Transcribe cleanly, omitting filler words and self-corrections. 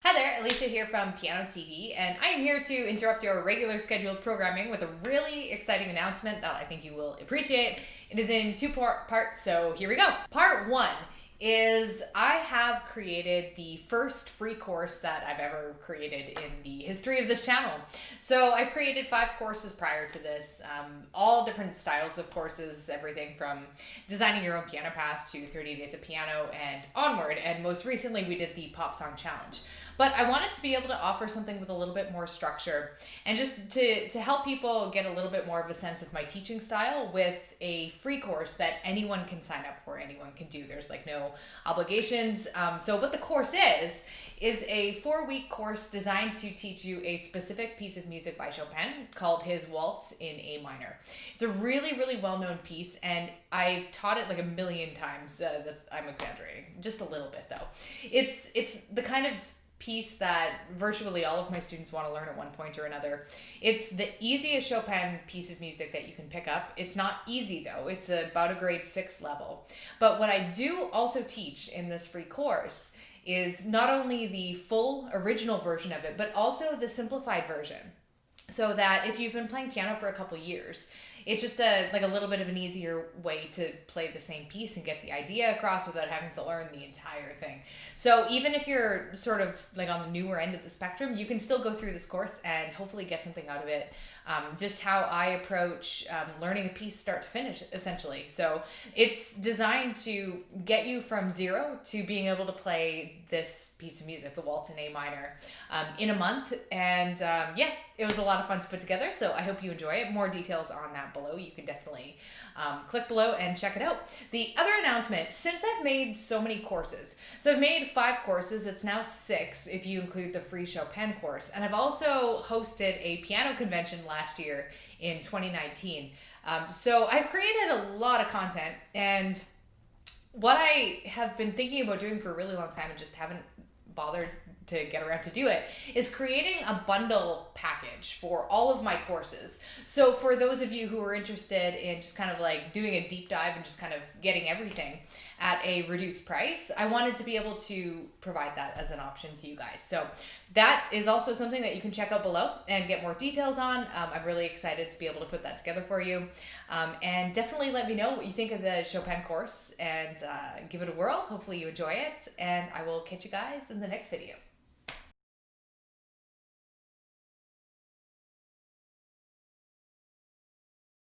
Hi there, Allysia here from Piano TV, and I am here to interrupt your regular scheduled programming with a really exciting announcement that I think you will appreciate. It is in two parts, so here we go. Part one is I have created the first free course that I've ever created in the history of this channel. So I've created 5 courses prior to this, all different styles of courses, everything from designing your own piano path to 30 days of piano and onward. And most recently we did the pop song challenge. But I wanted to be able to offer something with a little bit more structure and just to help people get a little bit more of a sense of my teaching style with a free course that anyone can sign up for, anyone can do. There's like no obligations. So what the course is a 4-week course designed to teach you a specific piece of music by Chopin called his Waltz in A minor. It's a really, really well-known piece, and I've taught it like a million times. I'm exaggerating, just a little bit though. It's the kind of piece that virtually all of my students want to learn at one point or another. It's the easiest Chopin piece of music that you can pick up. It's not easy though. It's about a grade 6 level. But what I do also teach in this free course is not only the full original version of it, but also the simplified version. So that if you've been playing piano for a couple years, it's just a little bit of an easier way to play the same piece and get the idea across without having to learn the entire thing. So even if you're sort of like on the newer end of the spectrum, you can still go through this course and hopefully get something out of it. Just how I approach learning a piece start to finish, essentially. So it's designed to get you from zero to being able to play this piece of music, the Waltz in A minor, in a month. And yeah, it was a lot of fun to put together. So I hope you enjoy it. More details on that below. You can definitely click below and check it out. The other announcement, since I've made so many courses, so I've made 5 courses, it's now 6 if you include the free Chopin course, and I've also hosted a piano convention last year in 2019. So I've created a lot of content, and what I have been thinking about doing for a really long time and just haven't bothered to get around to do it is creating a bundle package for all of my courses. So for those of you who are interested in just kind of like doing a deep dive and just kind of getting everything at a reduced price, I wanted to be able to provide that as an option to you guys. So that is also something that you can check out below and get more details on. I'm really excited to be able to put that together for you. And definitely let me know what you think of the Chopin course and give it a whirl. Hopefully you enjoy it, and I will catch you guys in the next video.